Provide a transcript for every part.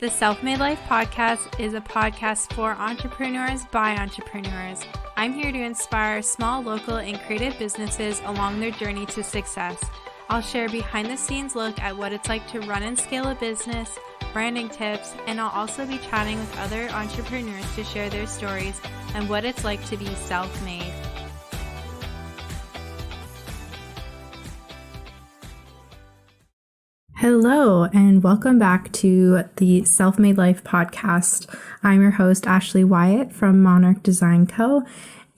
The Self-Made Life podcast is a podcast for entrepreneurs by entrepreneurs. I'm here to inspire small, local, and creative businesses along their journey to success. I'll share behind-the-scenes look at what it's like to run and scale a business, branding tips, and I'll also be chatting with other entrepreneurs to share their stories and what it's like to be self-made. Hello, and welcome back to the Self-Made Life podcast. I'm your host, Ashley Wyatt from Monarch Design Co.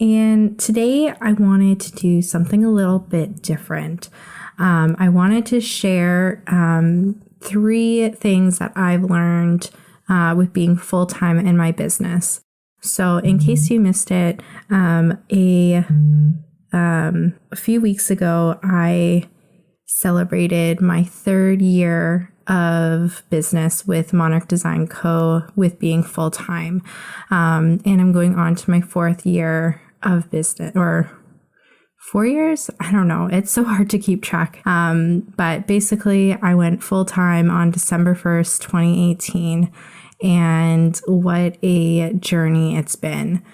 And today I wanted to do something a little bit different. I wanted to share 3 things that I've learned with being full-time in my business. So in case you missed it, a few weeks ago, I celebrated my 3rd year of business with Monarch Design Co. with being full-time. And I'm going on to my 4th year of business, or 4 years? I don't know. It's so hard to keep track. But basically, I went full-time on December 1st, 2018. And what a journey it's been.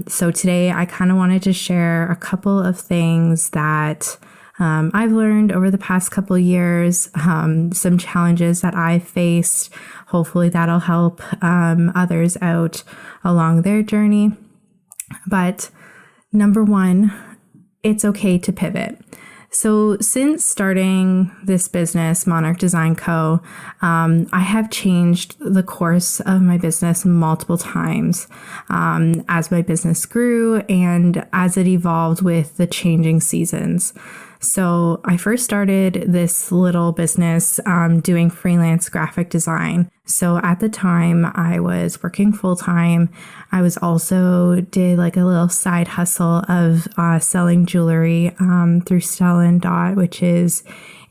So today, I kind of wanted to share a couple of things that I've learned over the past couple of years, some challenges that I've faced. Hopefully that'll help others out along their journey. But number 1, it's okay to pivot. So since starting this business, Monarch Design Co., I have changed the course of my business multiple times as my business grew and as it evolved with the changing seasons. So I first started this little business doing freelance graphic design. So at the time I was working full time. I was also did like a little side hustle of selling jewelry through Stella & Dot, which is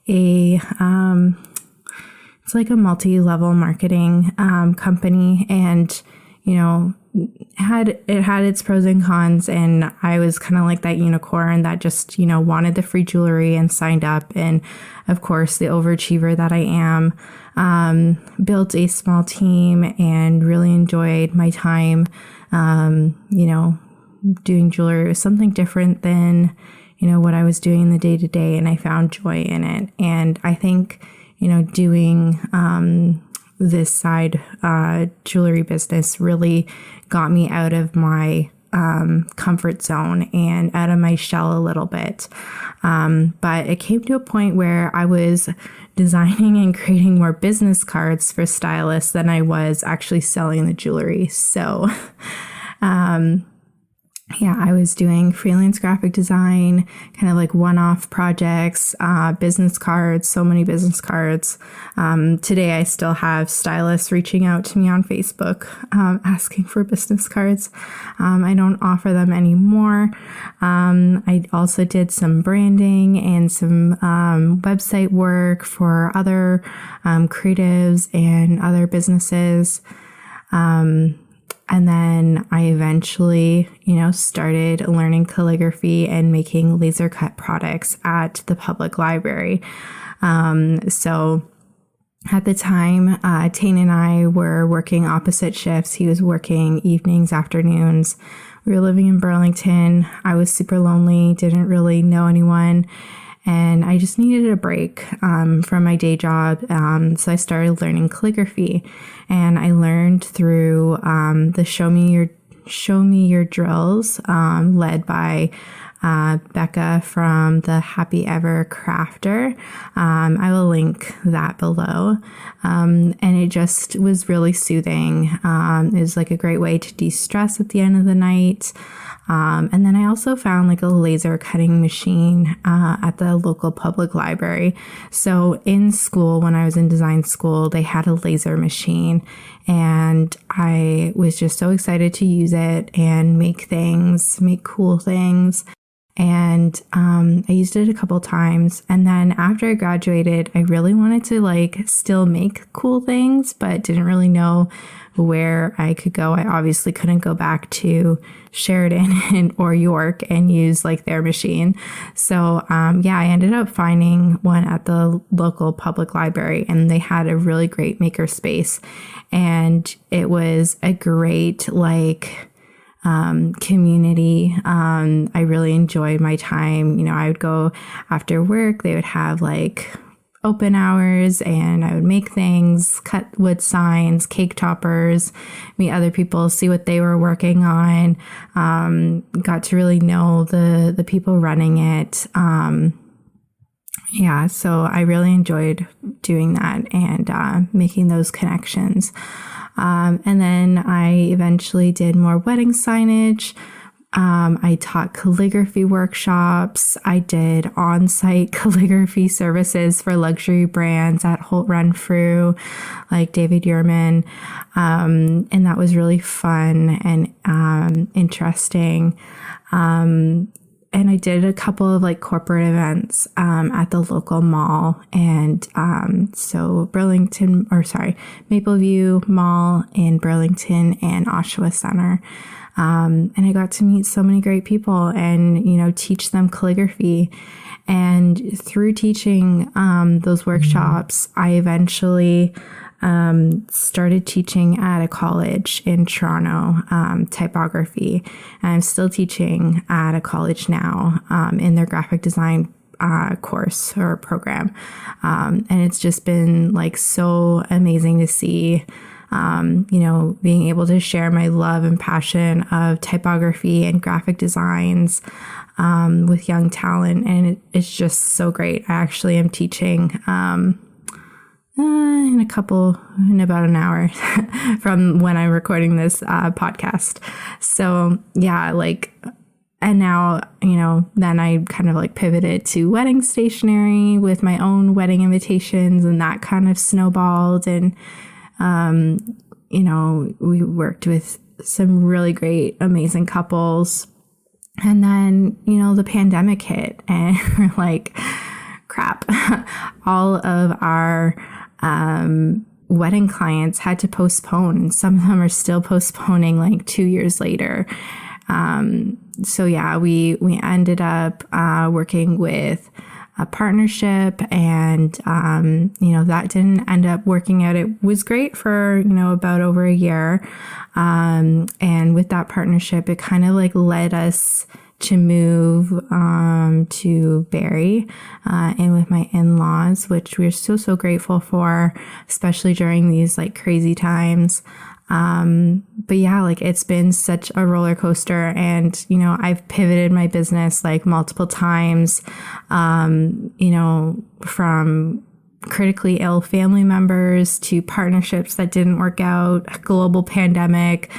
it's like a multi-level marketing company, and you know, it had its pros and cons, and I was kind of like that unicorn that just, wanted the free jewelry and signed up. And of course, the overachiever that I am, built a small team and really enjoyed my time, doing jewelry. It was something different than, what I was doing in the day to day, and I found joy in it. And I think, doing, this side jewelry business really got me out of my comfort zone and out of my shell a little bit. But it came to a point where I was designing and creating more business cards for stylists than I was actually selling the jewelry. So I was doing freelance graphic design, kind of like one-off projects, business cards, so many business cards. Today, I still have stylists reaching out to me on Facebook, asking for business cards. I don't offer them anymore. I also did some branding and some website work for other creatives and other businesses. And then I eventually, started learning calligraphy and making laser cut products at the public library. So at the time, Tane and I were working opposite shifts. He was working evenings, afternoons. We were living in Burlington. I was super lonely, didn't really know anyone. And I just needed a break from my day job. So I started learning calligraphy, and I learned through the Show Me Your Drills, led by Becca from the Happy Ever Crafter. I will link that below. And it just was really soothing. It was like a great way to de-stress at the end of the night. And then I also found like a laser cutting machine at the local public library. So in school, when I was in design school, they had a laser machine, and I was just so excited to use it and make cool things. And I used it a couple times. And then after I graduated, I really wanted to like still make cool things, but didn't really know where I could go. I obviously couldn't go back to Sheridan or York and use like their machine. So I ended up finding one at the local public library, and they had a really great maker space. And it was a great community. I really enjoyed my time. You know, I would go after work, they would have like open hours, and I would make things, cut wood signs, cake toppers, meet other people, see what they were working on. Got to really know the people running it. So I really enjoyed doing that and making those connections. And then I eventually did more wedding signage. I taught calligraphy workshops. I did on-site calligraphy services for luxury brands at Holt Renfrew, like David Yurman. And that was really fun and interesting. And I did a couple of like corporate events at the local mall, and so Mapleview Mall in Burlington and Oshawa Center. And I got to meet so many great people and, you know, teach them calligraphy. And through teaching those workshops, I eventually started teaching at a college in Toronto, typography. And I'm still teaching at a college now in their graphic design course or program. And it's just been like so amazing to see, being able to share my love and passion of typography and graphic designs with young talent. And it's just so great. I actually am teaching in about an hour from when I'm recording this podcast. So and now, then I kind of like pivoted to wedding stationery with my own wedding invitations, and that kind of snowballed. And, we worked with some really great, amazing couples. And then, the pandemic hit, and we're like, crap, all of our wedding clients had to postpone, and some of them are still postponing like 2 years later. We ended up working with a partnership, and that didn't end up working out. It was great for about over a year, and with that partnership, it kind of like led us to move to Barrie and with my in-laws, which we're so grateful for, especially during these like crazy times. It's been such a roller coaster, and I've pivoted my business like multiple times, from critically ill family members to partnerships that didn't work out, global pandemic,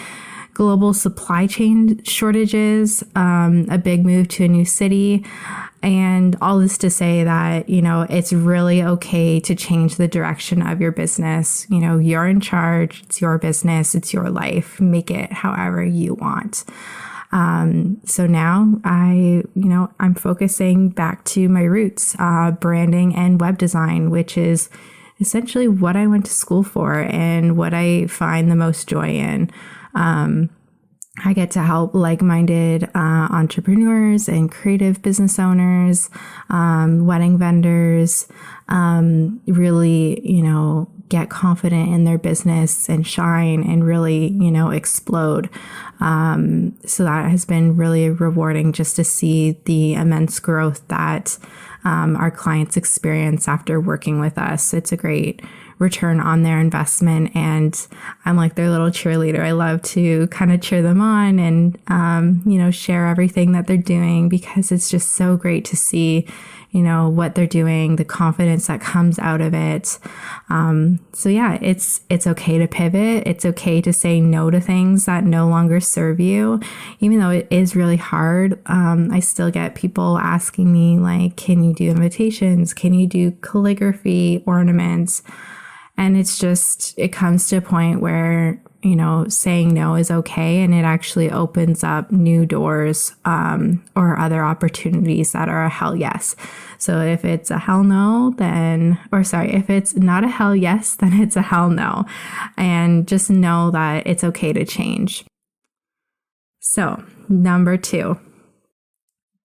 global supply chain shortages, a big move to a new city. And all this to say that, it's really okay to change the direction of your business. You're in charge. It's your business. It's your life. Make it however you want. So now I'm focusing back to my roots, branding and web design, which is essentially what I went to school for and what I find the most joy in. I get to help like-minded entrepreneurs and creative business owners, wedding vendors, really, get confident in their business and shine and really, explode. So that has been really rewarding, just to see the immense growth that our clients experience after working with us. It's a great return on their investment, and I'm like their little cheerleader. I love to kind of cheer them on and share everything that they're doing, because it's just so great to see what they're doing, the confidence that comes out of it. It's okay to pivot. It's okay to say no to things that no longer serve you, even though it is really hard. I still get people asking me like, can you do invitations? Can you do calligraphy ornaments? And it comes to a point where, saying no is okay. And it actually opens up new doors, or other opportunities that are a hell yes. So if it's a hell no, if it's not a hell yes, then it's a hell no. And just know that it's okay to change. So, number 2,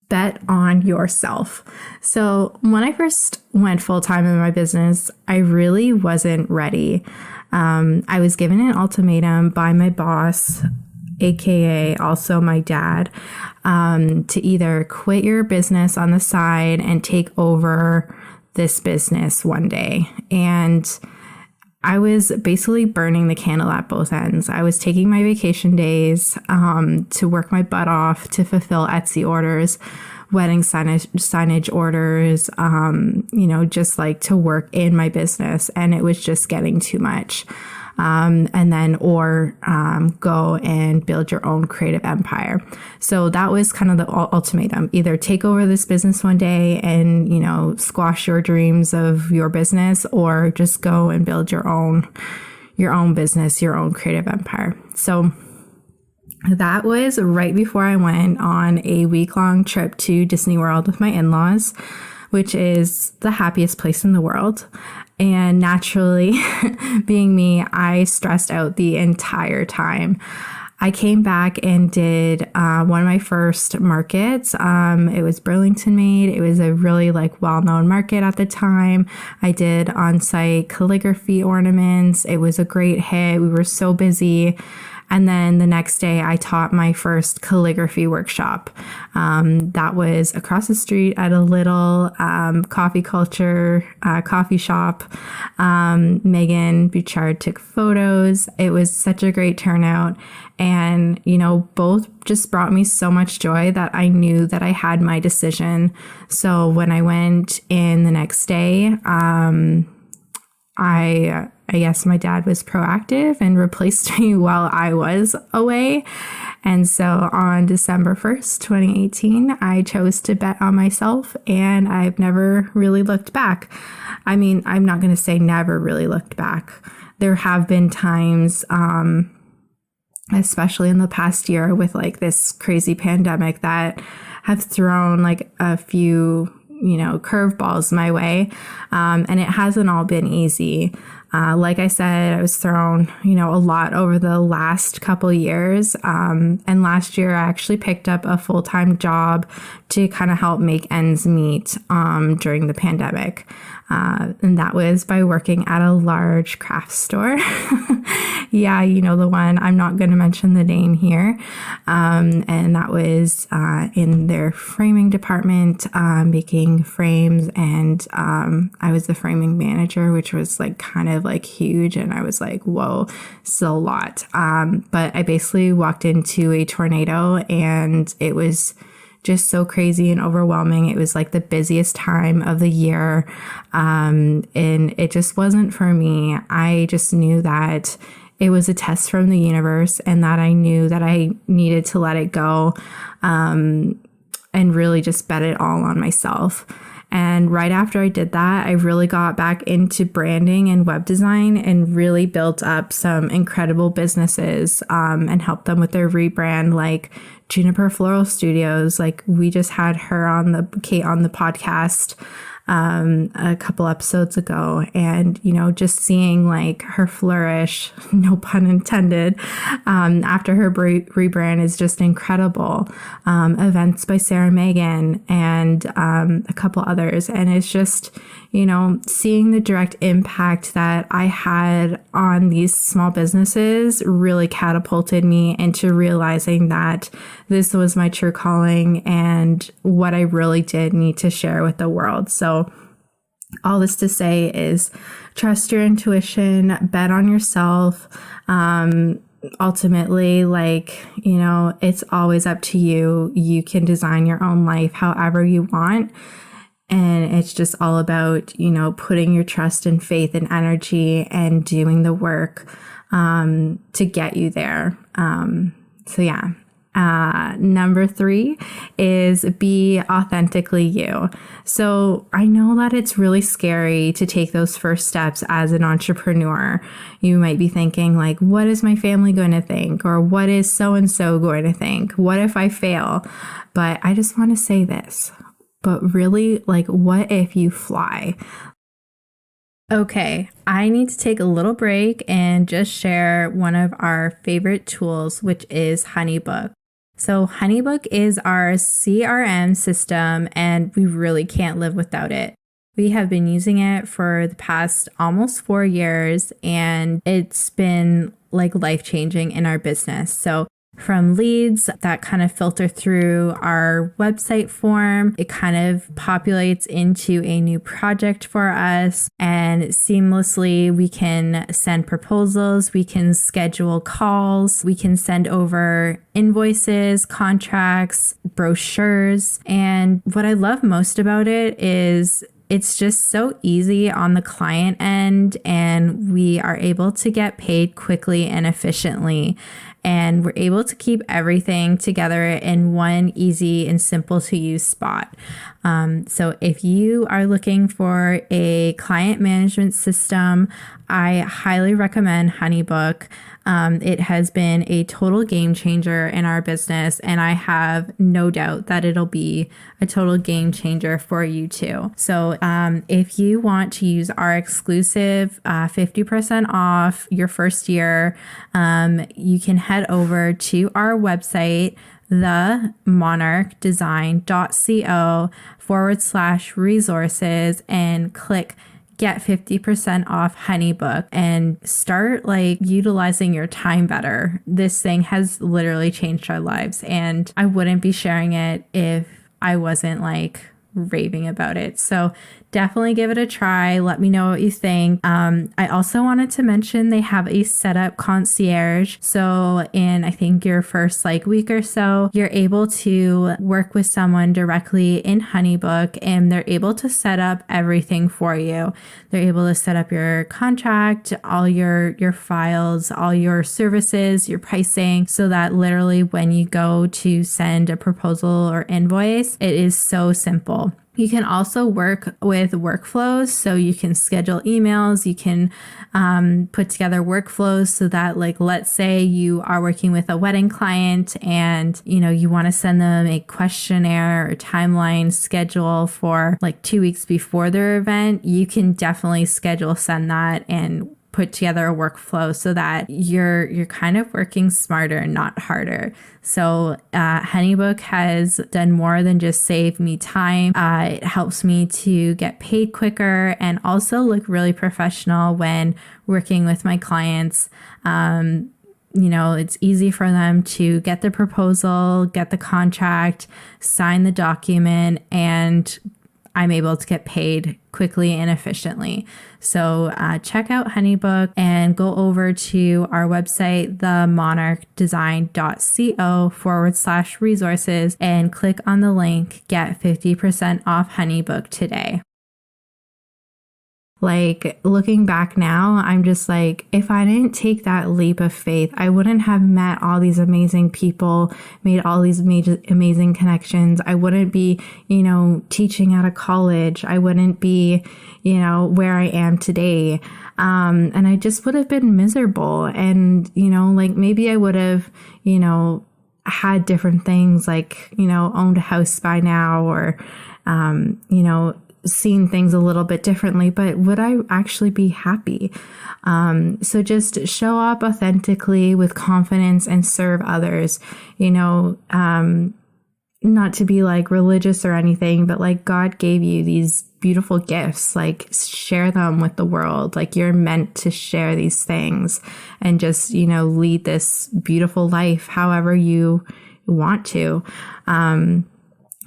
bet on yourself. So when I first went full-time in my business, I really wasn't ready. I was given an ultimatum by my boss, aka also my dad, to either quit your business on the side and take over this business one day. And I was basically burning the candle at both ends. I was taking my vacation days to work my butt off to fulfill Etsy orders, wedding signage orders, just like to work in my business. And it was just getting too much. Go and build your own creative empire. So that was kind of the ultimatum. Either take over this business one day and, squash your dreams of your business, or just go and build your own business, your own creative empire. So that was right before I went on a week-long trip to Disney World with my in-laws, which is the happiest place in the world. And naturally, being me, I stressed out the entire time. I came back and did one of my first markets. It was Burlington made. It was a really well-known market at the time. I did on-site calligraphy ornaments. It was a great hit. We were so busy. And then the next day I taught my first calligraphy workshop. That was across the street at a little coffee shop. Megan Bouchard took photos. It was such a great turnout. And, both just brought me so much joy that I knew that I had my decision. So when I went in the next day, I guess my dad was proactive and replaced me while I was away. And so on December 1st, 2018, I chose to bet on myself, and I've never really looked back. I mean, I'm not going to say never really looked back. There have been times, especially in the past year with this crazy pandemic, that have thrown a few curveballs my way. And it hasn't all been easy. Like I said, I was thrown, a lot over the last couple years. And last year I actually picked up a full-time job to kind of help make ends meet, during the pandemic. And that was by working at a large craft store. Yeah, the one. I'm not going to mention the name here. And that was in their framing department, making frames. And I was the framing manager, which was kind of huge. And I was whoa, this is a lot. But I basically walked into a tornado, and it was just so crazy and overwhelming. It was the busiest time of the year. And it just wasn't for me. I just knew that it was a test from the universe, and that I knew that I needed to let it go, and really just bet it all on myself. And right after I did that, I really got back into branding and web design, and really built up some incredible businesses, and helped them with their rebrand, like Juniper Floral Studios. We just had Kate on the podcast a couple episodes ago, and just seeing her flourish, no pun intended, after her rebrand is just incredible. Events by Sarah Megan and a couple others, and it's just seeing the direct impact that I had on these small businesses really catapulted me into realizing that this was my true calling and what I really did need to share with the world. So all this to say is trust your intuition, bet on yourself. Ultimately, it's always up to you. You can design your own life however you want. And it's just all about, putting your trust and faith and energy and doing the work to get you there. So yeah, Number 3 is be authentically you. So I know that it's really scary to take those first steps as an entrepreneur. You might be thinking like, what is my family going to think? Or what is so-and-so going to think? What if I fail? But I just want to say this, but really, like, what if you fly? Okay, I need to take a little break and just share one of our favorite tools, which is HoneyBook. So HoneyBook is our CRM system, and we really can't live without it. We have been using it for the past almost 4 years, and it's been like life-changing in our business. So from leads that kind of filter through our website form, it kind of populates into a new project for us, and seamlessly we can send proposals, we can schedule calls, we can send over invoices, contracts, brochures. And what I love most about it is it's just so easy on the client end, and we are able to get paid quickly and efficiently. And we're able to keep everything together in one easy and simple to use spot. So if you are looking for a client management system, I highly recommend HoneyBook. It has been a total game changer in our business, and I have no doubt that it'll be a total game changer for you too. So if you want to use our exclusive 50% off your first year, you can head over to our website, the monarchdesign.co/resources, and click get 50% off HoneyBook and start like utilizing your time better. This thing has literally changed our lives, and I wouldn't be sharing it if I wasn't like raving about it. So definitely give it a try. Let me know what you think. I also wanted to mention they have a setup concierge. So in, I think, your first like week or so, you're able to work with someone directly in HoneyBook, and they're able to set up everything for you. They're able to set up your contract, all your files, all your services, your pricing, so that literally when you go to send a proposal or invoice, it is so simple. You can also work with workflows, so you can schedule emails, you can put together workflows so that, like, let's say you are working with a wedding client and, you know, you want to send them a questionnaire or timeline schedule for like 2 weeks before their event, you can definitely send that and put together a workflow so that you're kind of working smarter, not harder. So HoneyBook has done more than just save me time. It helps me to get paid quicker and also look really professional when working with my clients. You know, it's easy for them to get the proposal, get the contract, sign the document, and I'm able to get paid quickly and efficiently. So check out HoneyBook and go over to our website, themonarchdesign.co/resources, and click on the link, get 50% off HoneyBook today. Like, looking back now, I'm just like, if I didn't take that leap of faith, I wouldn't have met all these amazing people, made all these amazing connections. I wouldn't be, you know, teaching out of college. I wouldn't be, you know, where I am today. And I just would have been miserable. And, you know, like maybe I would have, you know, had different things like, you know, owned a house by now, or, you know, seen things a little bit differently, but would I actually be happy? So just show up authentically with confidence and serve others, you know, not to be like religious or anything, but like God gave you these beautiful gifts, like share them with the world. Like you're meant to share these things and just, you know, lead this beautiful life however you want to.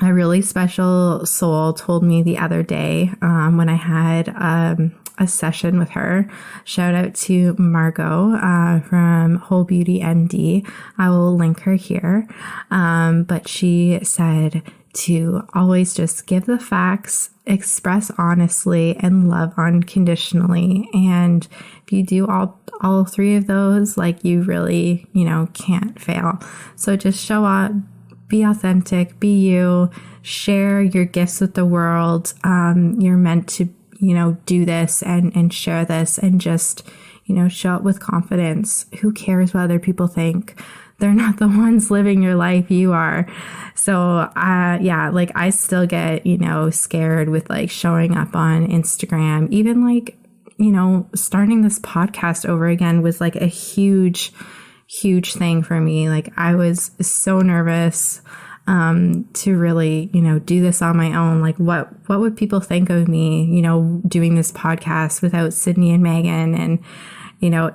A really special soul told me the other day when I had a session with her. Shout out to Margot from Whole Beauty MD. I will link her here. But she said, to always just give the facts, express honestly, and love unconditionally. And if you do all three of those, like, you really, can't fail. So just show up, be authentic, be you, share your gifts with the world. You're meant to, do this and share this, and just, show up with confidence. Who cares what other people think? They're not the ones living your life. You are. So, I still get, scared with like showing up on Instagram. Even like, starting this podcast over again was like a huge thing for me. Like, I was so nervous to really, do this on my own. Like, what would people think of me, doing this podcast without Sydney and Megan? And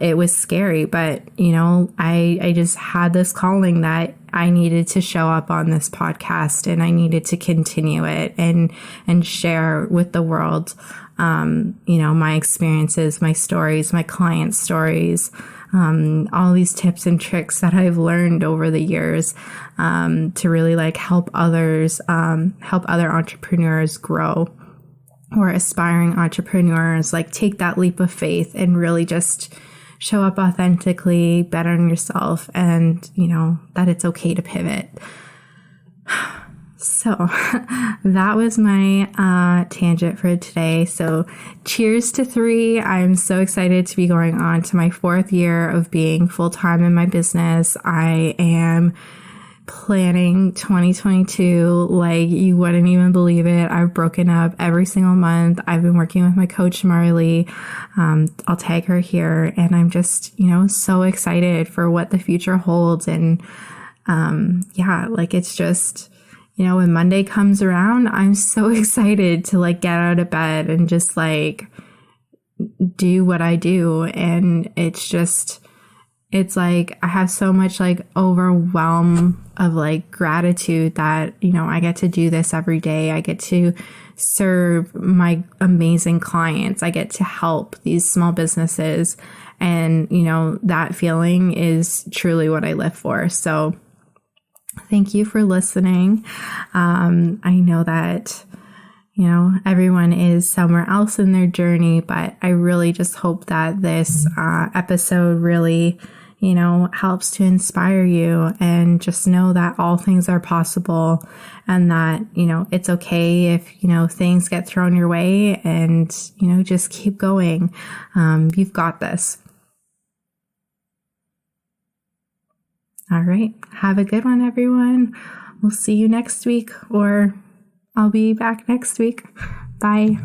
it was scary, but, I just had this calling that I needed to show up on this podcast, and I needed to continue it and share with the world, my experiences, my stories, my clients' stories, all these tips and tricks that I've learned over the years, to really like help others, help other entrepreneurs grow, or aspiring entrepreneurs, like take that leap of faith and really just show up authentically, bet on yourself, and, that it's okay to pivot. So that was my tangent for today. So cheers to 3. I'm so excited to be going on to my 4th year of being full-time in my business. I am planning 2022 like you wouldn't even believe it. I've broken up every single month. I've been working with my coach Marley. I'll tag her here, and I'm just so excited for what the future holds. And it's just, when Monday comes around, I'm so excited to like get out of bed and just like do what I do. And it's like I have so much like overwhelm of like gratitude that, I get to do this every day. I get to serve my amazing clients. I get to help these small businesses. And, that feeling is truly what I live for. So thank you for listening. I know that, everyone is somewhere else in their journey, but I really just hope that this episode really, helps to inspire you, and just know that all things are possible, and that, it's okay if, things get thrown your way, and, just keep going. You've got this. All right. Have a good one, everyone. We'll see you next week, or I'll be back next week. Bye.